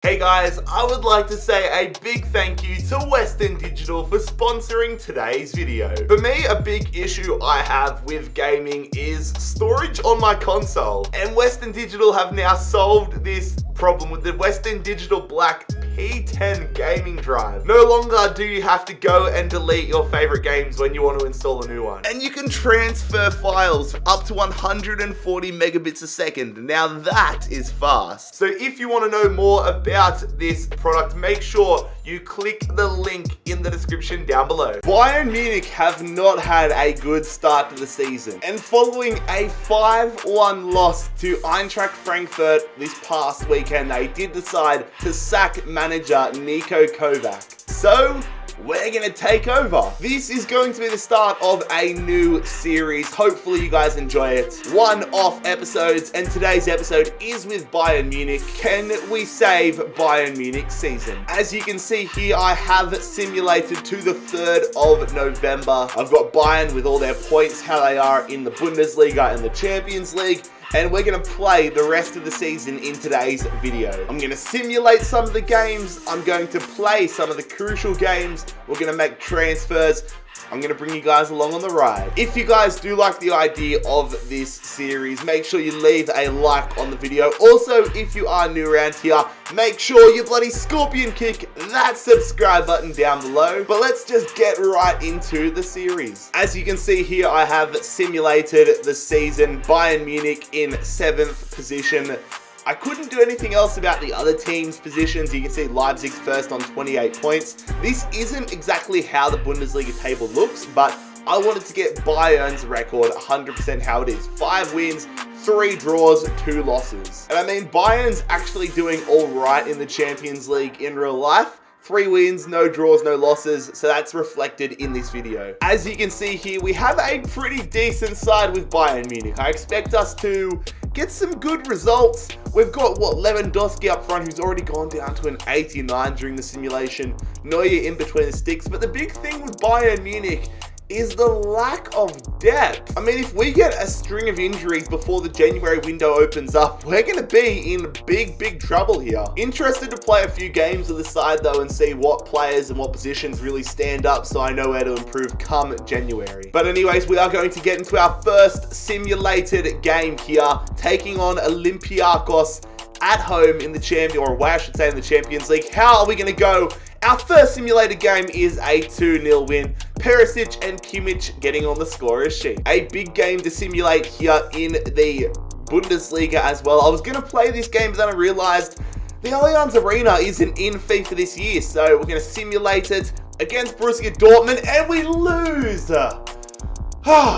Hey guys, I would like to say a big thank you to Western Digital for sponsoring today's video. For me, a big issue I have with gaming is storage on my console, and Western Digital have now solved this problem with the Western Digital Black P10 gaming drive. No longer do you have to go and delete your favorite games when you want to install a new one. And you can transfer files up to 140 megabits a second. Now that is fast. So if you want to know more about this product, make sure you click the link in the description down below. Bayern Munich have not had a good start to the season. And following a 5-1 loss to Eintracht Frankfurt this past weekend, they did decide to sack manager Niko Kovac. So we're gonna take over. This is going to be the start of a new series. Hopefully you guys enjoy it. One-off episodes, and today's episode is with Bayern Munich. Can we save Bayern Munich's season? As you can see here, I have simulated to the 3rd of November. I've got Bayern with all their points, how they are in the Bundesliga and the Champions League. And we're going to play the rest of the season in today's video. I'm going to simulate some of the games. I'm going to play some of the crucial games. We're going to make transfers. I'm going to bring you guys along on the ride. If you guys do like the idea of this series, make sure you leave a like on the video. Also, if you are new around here, make sure you bloody scorpion kick that subscribe button down below. But let's just get right into the series. As you can see here, I have simulated the season. Bayern Munich in 7th position. I couldn't do anything else about the other teams' positions. You can see Leipzig's first on 28 points. This isn't exactly how the Bundesliga table looks, but I wanted to get Bayern's record 100% how it is. 5 wins, 3 draws, 2 losses. And I mean, Bayern's actually doing all right in the Champions League in real life. 3 wins, no draws, no losses, so that's reflected in this video. As you can see here, we have a pretty decent side with Bayern Munich. I expect us to get some good results. We've got, Lewandowski up front, who's already gone down to an 89 during the simulation. Neuer in between the sticks, but the big thing with Bayern Munich is the lack of depth. I mean, if we get a string of injuries before the January window opens up, we're gonna be in big trouble here. Interested to play a few games of the side though and see what players and what positions really stand up so I know where to improve come January. But anyways, we are going to get into our first simulated game here, taking on Olympiacos at home in the in the Champions League. How are we gonna go? Our first simulated game is a 2-0 win. Perisic and Kimmich getting on the scorer's sheet. A big game to simulate here in the Bundesliga as well. I was going to play this game, but then I realized the Allianz Arena isn't in FIFA this year, so we're going to simulate it against Borussia Dortmund, and we lose.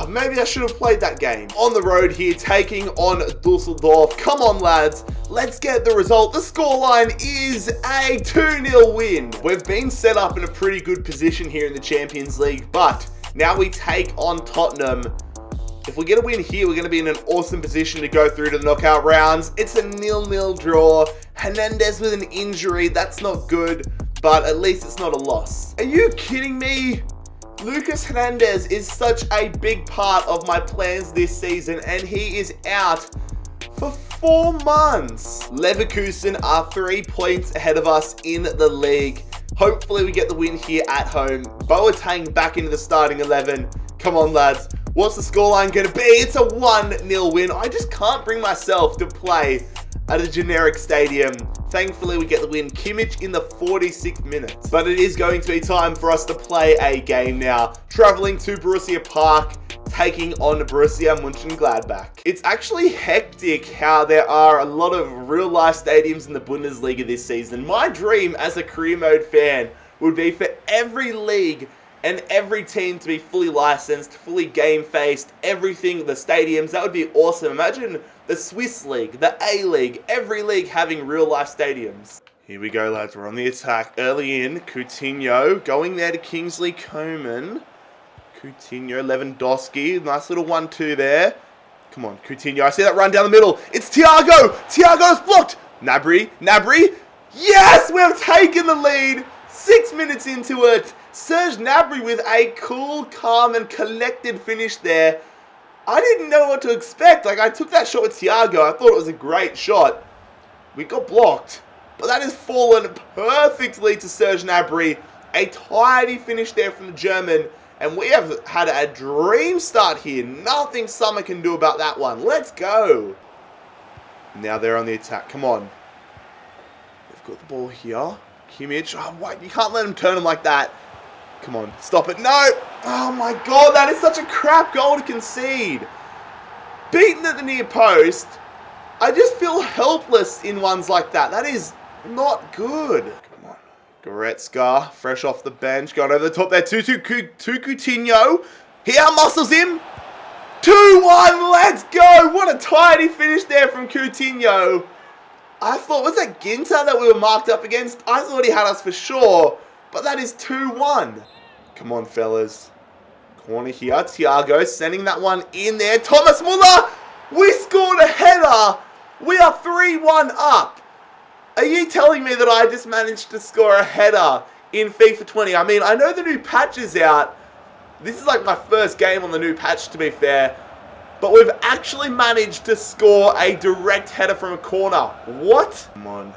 Maybe I should have played that game. On the road here, taking on Dusseldorf. Come on, lads. Let's get the result. The scoreline is a 2-0 win. We've been set up in a pretty good position here in the Champions League, but now we take on Tottenham. If we get a win here, we're going to be in an awesome position to go through to the knockout rounds. It's a 0-0 draw. Hernandez with an injury. That's not good, but at least it's not a loss. Are you kidding me? Lucas Hernandez is such a big part of my plans this season, and he is out for 4 months. Leverkusen are 3 points ahead of us in the league. Hopefully we get the win here at home. Boateng back into the starting 11. Come on, lads. What's the scoreline going to be? It's a 1-0 win. I just can't bring myself to play at a generic stadium. Thankfully, we get the win. Kimmich in the 46th minute. But it is going to be time for us to play a game now. Traveling to Borussia Park, taking on Borussia Mönchengladbach. It's actually hectic how there are a lot of real-life stadiums in the Bundesliga this season. My dream as a career mode fan would be for every league and every team to be fully licensed, fully game-faced, everything, the stadiums. That would be awesome. Imagine the Swiss League, the A-League, every league having real-life stadiums. Here we go, lads. We're on the attack. Early in, Coutinho going there to Kingsley Coman. Coutinho, Lewandowski. Nice little 1-2 there. Come on, Coutinho. I see that run down the middle. It's Thiago. Thiago's blocked. Gnabry. Yes, we've taken the lead. 6 minutes into it. Serge Gnabry with a cool, calm, and collected finish there. I didn't know what to expect. I took that shot with Thiago. I thought it was a great shot. We got blocked. but that has fallen perfectly to Serge Gnabry. A tidy finish there from the German, and we have had a dream start here. Nothing Summer can do about that one. Let's go. Now they're on the attack. Come on. They've got the ball here. Kimmich. Oh, what? You can't let him turn him like that. Come on. Stop it. No. Oh, my God. That is such a crap goal to concede. Beaten at the near post. I just feel helpless in ones like that. That is not good. Come on. Goretzka, fresh off the bench. Going over the top there. To Coutinho. He outmuscles him. 2-1. Let's go. What a tidy finish there from Coutinho. I thought, was that Ginter that we were marked up against? I thought he had us for sure. But that is 2-1. Come on, fellas. Corner here. Thiago sending that one in there. Thomas Muller. We scored a header. We are 3-1 up. Are you telling me that I just managed to score a header in FIFA 20? I mean, I know the new patch is out. This is like my first game on the new patch, to be fair. But we've actually managed to score a direct header from a corner. What? Come on.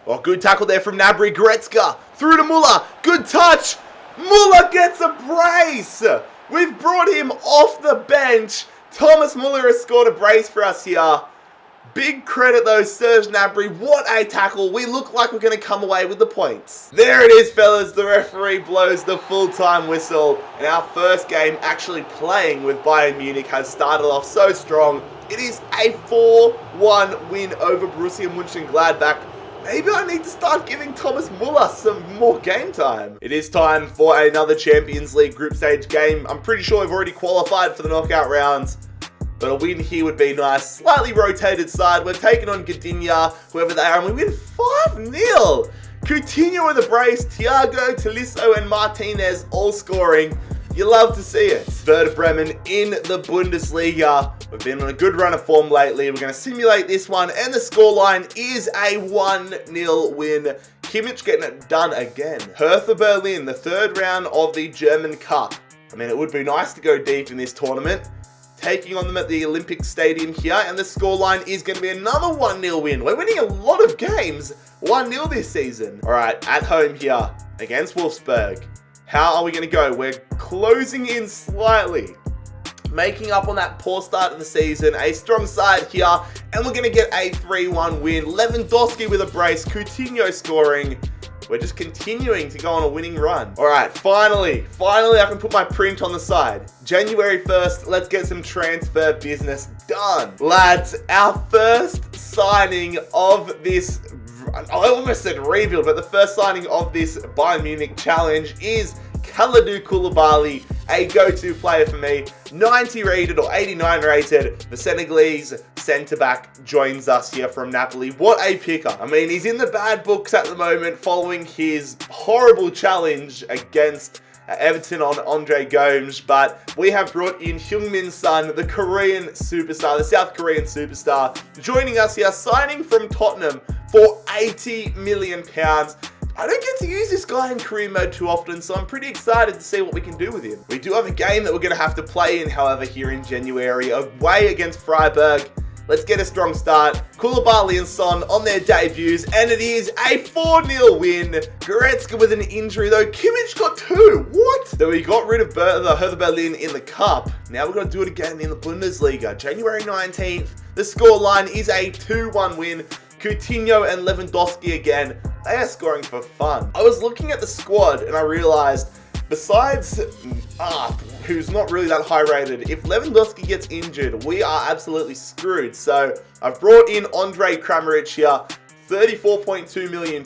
Oh, good tackle there from Gnabry. Goretzka through to Muller. Good touch. Muller gets a brace. We've brought him off the bench. Thomas Muller has scored a brace for us here. Big credit though, Serge Gnabry. What a tackle. We look like we're going to come away with the points. There it is, fellas. The referee blows the full-time whistle. And our first game actually playing with Bayern Munich has started off so strong. It is a 4-1 win over Borussia Mönchengladbach. Maybe I need to start giving Thomas Muller some more game time. It is time for another Champions League group stage game. I'm pretty sure we've already qualified for the knockout rounds. But a win here would be nice. Slightly rotated side. We're taking on Gdynia, whoever they are, and we win 5-0. Coutinho with a brace. Thiago, Tolisso, and Martinez all scoring. You love to see it. Werder Bremen in the Bundesliga. We've been on a good run of form lately. We're going to simulate this one, and the scoreline is a 1-0 win. Kimmich getting it done again. Hertha Berlin, the third round of the German Cup. I mean, it would be nice to go deep in this tournament. Taking on them at the Olympic Stadium here, and the scoreline is going to be another 1-0 win. We're winning a lot of games 1-0 this season. All right, at home here against Wolfsburg. How are we going to go? We're closing in slightly, making up on that poor start of the season. A strong side here, and we're going to get a 3-1 win. Lewandowski with a brace, Coutinho scoring. We're just continuing to go on a winning run. All right, finally, I can put my print on the side. January 1st, let's get some transfer business done. Lads, our first signing of this, I almost said rebuild, but the first signing of this Bayern Munich challenge is Kalidou Koulibaly, a go-to player for me. 90 rated or 89 rated. The Senegalese centre-back joins us here from Napoli. What a picker. I mean, he's in the bad books at the moment following his horrible challenge against Everton on Andre Gomes, but we have brought in Heung-min Son, the Korean superstar, the South Korean superstar, joining us here, signing from Tottenham for £80 million. I don't get to use this guy in career mode too often, so I'm pretty excited to see what we can do with him. We do have a game that we're going to have to play in, however, here in January, away against Freiburg. Let's get a strong start. Koulibaly and Son on their debuts, and it is a 4-0 win. Goretzka with an injury, though. Kimmich got 2. What? So we got rid of the Hertha Berlin in the Cup. Now we've got to do it again in the Bundesliga. January 19th, the scoreline is a 2-1 win. Coutinho and Lewandowski again. They are scoring for fun. I was looking at the squad and I realized, besides who's not really that high rated, if Lewandowski gets injured, we are absolutely screwed. So I've brought in Andre Kramaric here, £34.2 million,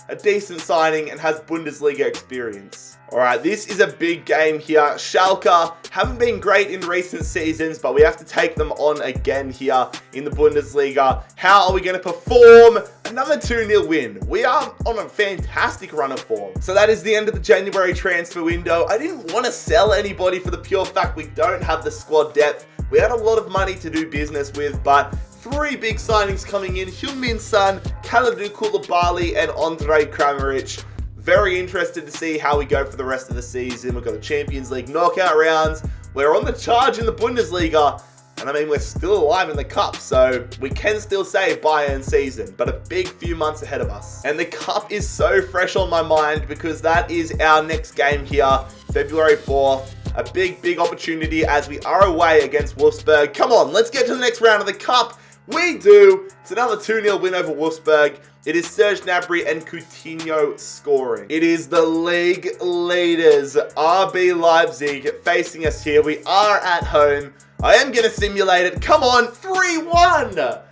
a decent signing, and has Bundesliga experience. Alright, this is a big game here. Schalke haven't been great in recent seasons, but we have to take them on again here in the Bundesliga. How are we going to perform? Another 2-0 win. We are on a fantastic run of form. So that is the end of the January transfer window. I didn't want to sell anybody for the pure fact we don't have the squad depth. We had a lot of money to do business with, but 3 big signings coming in. Heung-min Son, Kalidou Koulibaly, and Andre Kramaric. Very interested to see how we go for the rest of the season. We've got the Champions League knockout rounds. We're on the charge in the Bundesliga. And And I mean, we're still alive in the cup, so we can still say Bayern season, but a big few months ahead of us. And the cup is so fresh on my mind because that is our next game here, February 4th. A big opportunity as we are away against Wolfsburg. Come on, let's get to the next round of the cup. We do. It's another 2-0 win over Wolfsburg. It is Serge Gnabry and Coutinho scoring. It is the league leaders, RB Leipzig, facing us here. We are at home. I am going to simulate it. Come on, 3-1.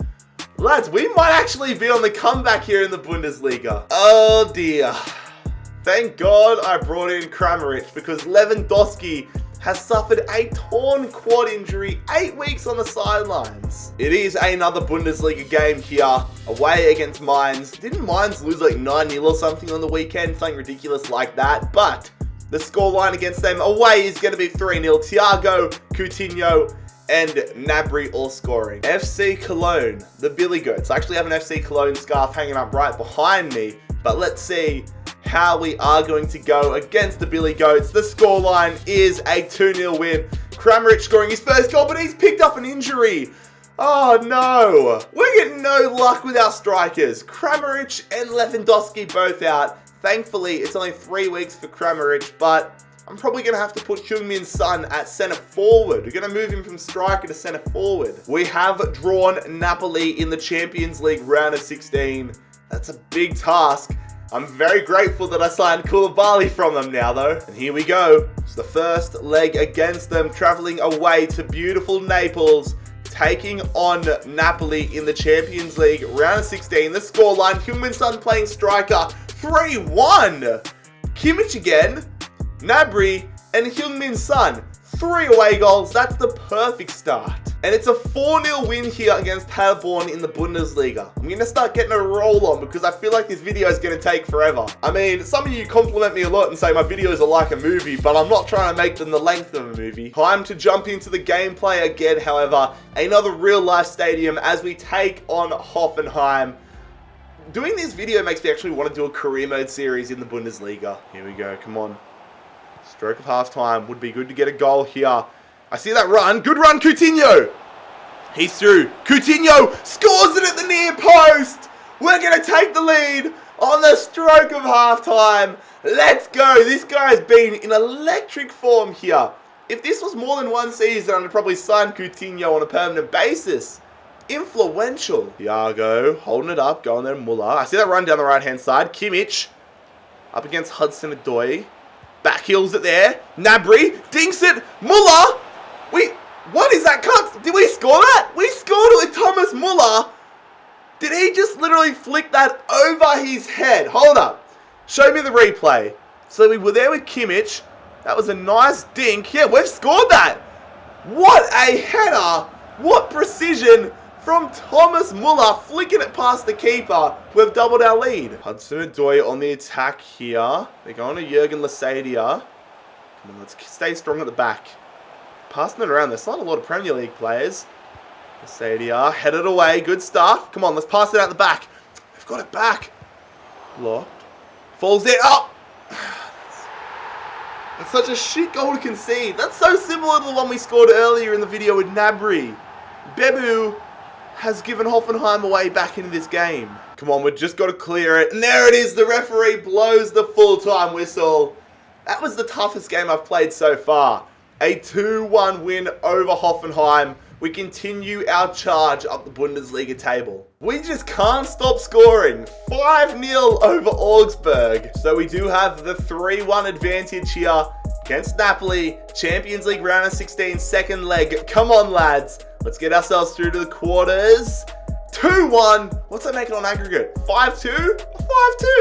Lads, we might actually be on the comeback here in the Bundesliga. Oh dear. Thank God I brought in Kramaric because Lewandowski has suffered a torn quad injury, 8 weeks on the sidelines. It is another Bundesliga game here, away against Mainz. Didn't Mainz lose like 9-0 or something on the weekend? Something ridiculous like that. But the scoreline against them away is going to be 3-0. Thiago, Coutinho, and Gnabry all scoring. FC Cologne, the Billy Goats. I actually have an FC Cologne scarf hanging up right behind me. But let's see how we are going to go against the Billy Goats. The scoreline is a 2-0 win. Kramaric scoring his first goal, but he's picked up an injury. Oh no. We're getting no luck with our strikers. Kramaric and Lewandowski both out. Thankfully, it's only 3 weeks for Kramaric, but I'm probably going to have to put Heung-min Son at centre forward. We're going to move him from striker to centre forward. We have drawn Napoli in the Champions League round of 16. That's a big task. I'm very grateful that I signed Koulibaly from them now though. And here we go. It's the first leg against them, travelling away to beautiful Naples, taking on Napoli in the Champions League round of 16. The scoreline, Heung-min Son playing striker, 3-1. Kimmich again, Gnabry and Heung-min Son. 3 away goals. That's the perfect start. And it's a 4-0 win here against Paderborn in the Bundesliga. I'm going to start getting a roll on because I feel like this video is going to take forever. I mean, some of you compliment me a lot and say my videos are like a movie, but I'm not trying to make them the length of a movie. Time to jump into the gameplay again, however. Another real-life stadium as we take on Hoffenheim. Doing this video makes me actually want to do a career mode series in the Bundesliga. Here we go. Come on. Stroke of halftime. Would be good to get a goal here. I see that run. Good run, Coutinho. He's through. Coutinho scores it at the near post. We're going to take the lead on the stroke of halftime. Let's go. This guy's been in electric form here. If this was more than one season, I'd probably sign Coutinho on a permanent basis. Influential. Thiago holding it up. Going there, Muller. I see that run down the right-hand side. Kimmich up against Hudson-Odoi. Back heels it there. Gnabry dinks it. Muller. Wait, what is that cut? Did we score that? We scored it with Thomas Muller. Did he just literally flick that over his head? Hold up. Show me the replay. So we were there with Kimmich. That was a nice dink. Yeah, we've scored that. What a header. What precision from Thomas Muller, flicking it past the keeper. We've doubled our lead. Hudson-Odoi on the attack here. They're going to Jurgen Lasadia. Come on, let's stay strong at the back. Passing it around. There's not a lot of Premier League players. Lasadia headed away. Good stuff. Come on, let's pass it out the back. They've got it back. Blocked. Falls there. Oh! That's such a shit goal to concede. That's so similar to the one we scored earlier in the video with Gnabry. Bebu has given Hoffenheim away back into this game. Come on, we've just got to clear it. And there it is. The referee blows the full-time whistle. That was the toughest game I've played so far. A 2-1 win over Hoffenheim. We continue our charge up the Bundesliga table. We just can't stop scoring. 5-0 over Augsburg. So we do have the 3-1 advantage here against Napoli. Champions League round of 16, second leg. Come on, lads. Let's get ourselves through to the quarters. 2-1. What's that make it on aggregate? 5-2?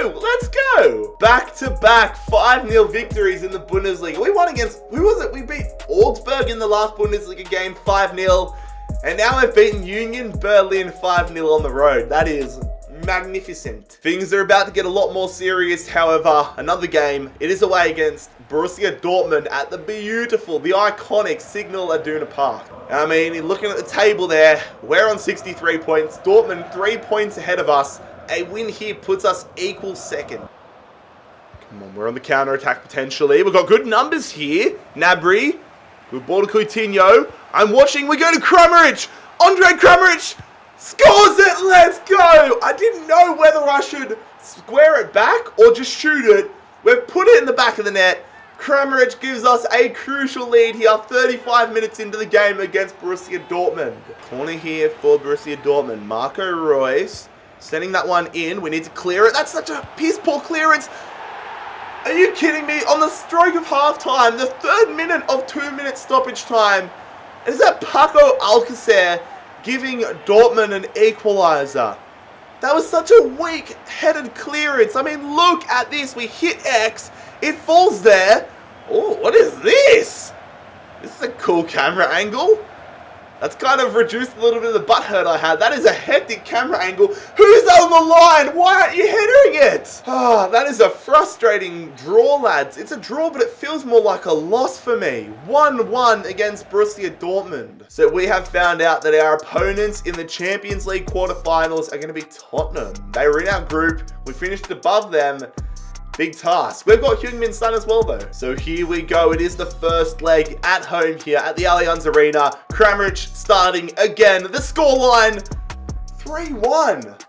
5-2. Let's go. Back-to-back 5-0 victories in the Bundesliga. We won against, who was it? We beat Augsburg in the last Bundesliga game 5-0. And now we've beaten Union Berlin 5-0 on the road. That is magnificent. Things are about to get a lot more serious, however. Another game. It is away against Borussia Dortmund at the beautiful, the iconic Signal Iduna Park. I mean, looking at the table there, we're on 63 points. Dortmund 3 points ahead of us. A win here puts us equal second. Come on, we're on the counter-attack potentially. We've got good numbers here. Gnabry. Good ball to Coutinho. I'm watching. We go to Kramaric. Andre Kramaric scores it. Let's go. I didn't know whether I should square it back or just shoot it. We've put it in the back of the net. Kramaric gives us a crucial lead here, 35 minutes into the game against Borussia Dortmund. Corner here for Borussia Dortmund. Marco Reus sending that one in. We need to clear it. That's such a piss poor clearance. Are you kidding me? On the stroke of half-time, the 3rd minute of 2-minute stoppage time, is that Paco Alcacer giving Dortmund an equaliser? That was such a weak-headed clearance. I mean, look at this. We hit X. It falls there. Oh, what is this? This is a cool camera angle. That's kind of reduced a little bit of the butt hurt I had. That is a hectic camera angle. Who's on the line? Why aren't you headering it? Ah, that is a frustrating draw, lads. It's a draw, but it feels more like a loss for me. 1-1 against Borussia Dortmund. So we have found out that our opponents in the Champions League quarterfinals are going to be Tottenham. They were in our group. We finished above them. Big task. We've got Heung-min Son as well, though. So here we go. It is the first leg at home here at the Allianz Arena. Kramaric starting again. The scoreline, 3-1.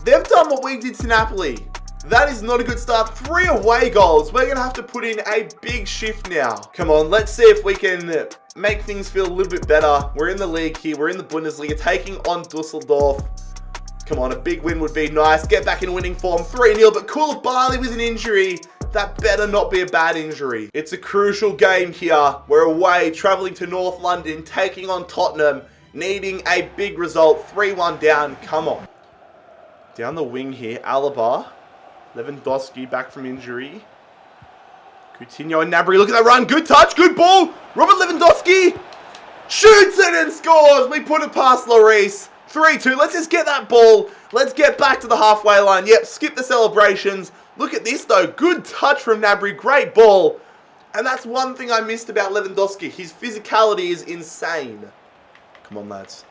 They've done what we did to Napoli. That is not a good start. 3 away goals. We're going to have to put in a big shift now. Come on, let's see if we can make things feel a little bit better. We're in the league here. We're in the Bundesliga, taking on Dusseldorf. Come on, a big win would be nice. Get back in winning form. 3-0, but Koulibaly with an injury. That better not be a bad injury. It's a crucial game here. We're away, travelling to North London, taking on Tottenham, needing a big result. 3-1 down. Come on. Down the wing here, Alaba. Lewandowski back from injury. Coutinho and Gnabry. Look at that run. Good touch. Good ball. Robert Lewandowski shoots it and scores. We put it past Lloris. 3-2. Let's just get that ball. Let's get back to the halfway line. Yep, skip the celebrations. Look at this, though. Good touch from Gnabry. Great ball. And that's one thing I missed about Lewandowski. His physicality is insane. Come on, lads.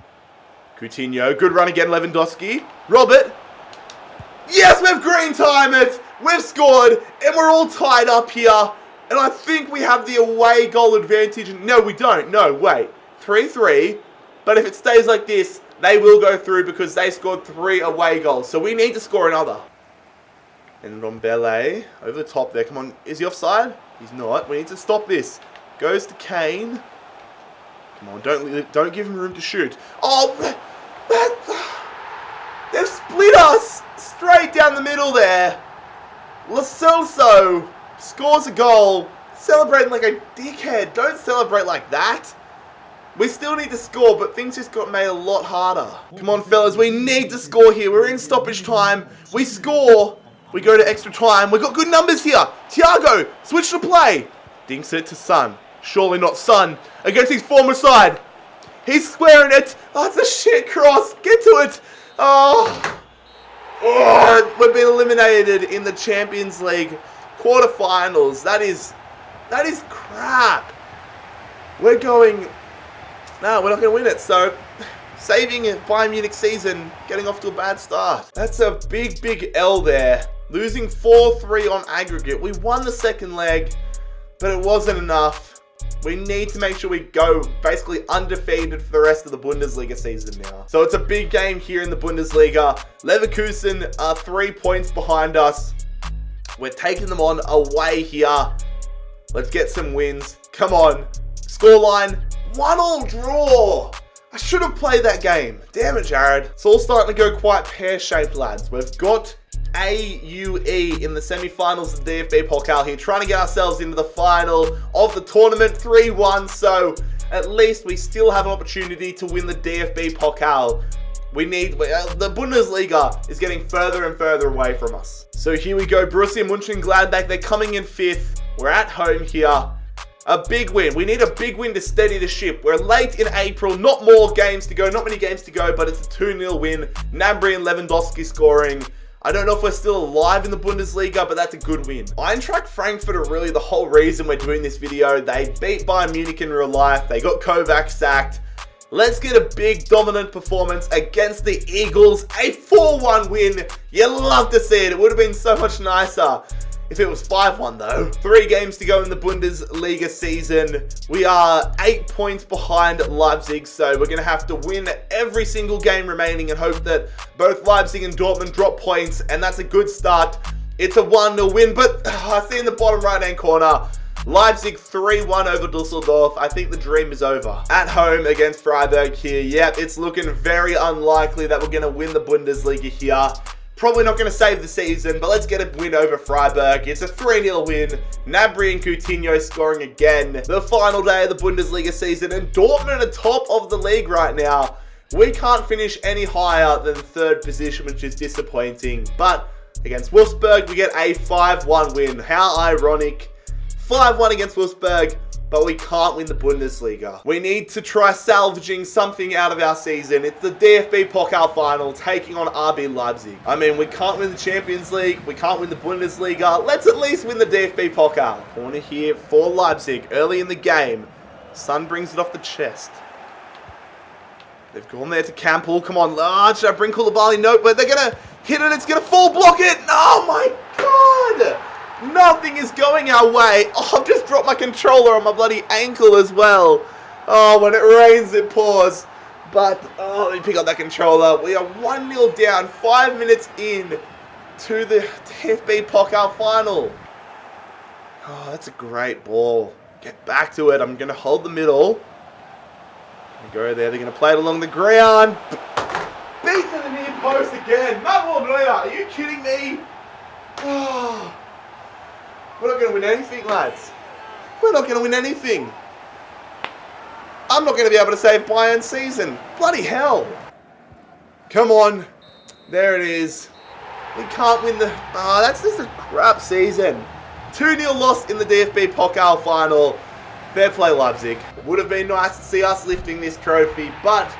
Coutinho. Good run again, Lewandowski. Robert. Yes, we've green time it. We've scored. And we're all tied up here. And I think we have the away goal advantage. No, we don't. No, wait. 3-3. But if it stays like this, they will go through because they scored 3 away goals. So we need to score another. And Rombele over the top there. Come on. Is he offside? He's not. We need to stop this. Goes to Kane. Come on. Don't give him room to shoot. Oh, they've split us straight down the middle there. Lo Celso scores a goal. Celebrating like a dickhead. Don't celebrate like that. We still need to score, but things just got made a lot harder. Come on, fellas. We need to score here. We're in stoppage time. We score. We go to extra time. We've got good numbers here. Thiago, switch to play. Dinks it to Son. Surely not Son. Against his former side. He's squaring it. Oh, it's a shit cross. Get to it. Oh, we've been eliminated in the Champions League quarterfinals. That is crap. We're going... No, we're not going to win it. So, saving a Bayern Munich season, getting off to a bad start. That's a big, big L there. Losing 4-3 on aggregate. We won the second leg, but it wasn't enough. We need to make sure we go basically undefeated for the rest of the Bundesliga season now. So it's a big game here in the Bundesliga. Leverkusen are 3 points behind us. We're taking them on away here. Let's get some wins. Come on. Scoreline. 1-1 draw. I should have played that game. Damn it, Jared. It's all starting to go quite pear-shaped, lads. We've got AUE in the semi-finals of the DFB Pokal here, trying to get ourselves into the final of the tournament. 3-1, so at least we still have an opportunity to win the DFB Pokal. The Bundesliga is getting further and further away from us. So here we go, Borussia Mönchengladbach. They're coming in 5th. We're at home here. A big win. We need a big win to steady the ship. We're late in April. Not more games to go. Not many games to go, but it's a 2-0 win. Gnabry and Lewandowski scoring. I don't know if we're still alive in the Bundesliga, but that's a good win. Eintracht Frankfurt are really the whole reason we're doing this video. They beat Bayern Munich in real life. They got Kovac sacked. Let's get a big dominant performance against the Eagles. A 4-1 win. You love to see it. It would have been so much nicer if it was 5-1 though. 3 games to go in the Bundesliga season. We are 8 points behind Leipzig, so we're going to have to win every single game remaining and hope that both Leipzig and Dortmund drop points, and that's a good start. It's a 1-0 win, but I see in the bottom right-hand corner, Leipzig 3-1 over Dusseldorf. I think the dream is over. At home against Freiburg here. Yep, it's looking very unlikely that we're going to win the Bundesliga here. Probably not going to save the season, but let's get a win over Freiburg. It's a 3-0 win. Gnabry and Coutinho scoring again. The final day of the Bundesliga season, and Dortmund are top of the league right now. We can't finish any higher than 3rd position, which is disappointing. But against Wolfsburg, we get a 5-1 win. How ironic. 5-1 against Wolfsburg, but we can't win the Bundesliga. We need to try salvaging something out of our season. It's the DFB Pokal final, taking on RB Leipzig. I mean, we can't win the Champions League, we can't win the Bundesliga. Let's at least win the DFB Pokal. Corner here for Leipzig, early in the game. Son brings it off the chest. They've gone there to Campbell. Come on, should I bring Koulibaly? No, but they're gonna hit it, it's gonna fall, block it! Oh my god! Nothing is going our way. Oh, I've just dropped my controller on my bloody ankle as well. Oh, when it rains, it pours. But, oh, let me pick up that controller. We are 1-0 down, 5 minutes in to the DFB Pokal final. Oh, that's a great ball. Get back to it. I'm going to hold the middle. Go there. They're going to play it along the ground. Beat to the near post again. Manuel Neuer, are you kidding me? Oh. We're not going to win anything, lads. We're not going to win anything. I'm not going to be able to save Bayern's season. Bloody hell. Come on. There it is. We can't win the... Oh, that's just a crap season. 2-0 loss in the DFB Pokal final. Fair play, Leipzig. Would have been nice to see us lifting this trophy, but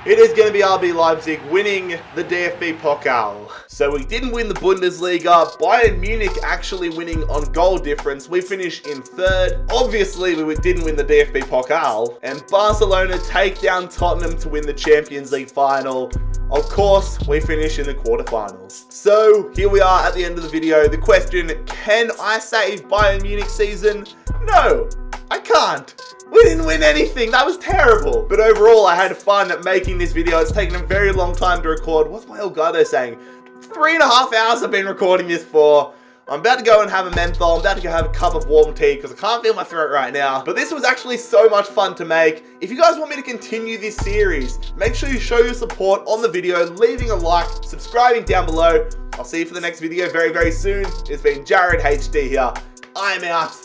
it is going to be RB Leipzig winning the DFB Pokal. So we didn't win the Bundesliga. Bayern Munich actually winning on goal difference. We finished in 3rd. Obviously, we didn't win the DFB Pokal. And Barcelona take down Tottenham to win the Champions League final. Of course, we finish in the quarterfinals. So here we are at the end of the video. The question, can I save Bayern Munich season? No, I can't. We didn't win anything. That was terrible. But overall, I had fun making this video. It's taken a very long time to record. What's my Elgato saying? 3.5 hours I've been recording this for. I'm about to go and have a menthol. I'm about to go have a cup of warm tea because I can't feel my throat right now. But this was actually so much fun to make. If you guys want me to continue this series, make sure you show your support on the video, leaving a like, subscribing down below. I'll see you for the next video very, very soon. It's been JarradHD here. I'm out.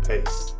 Peace.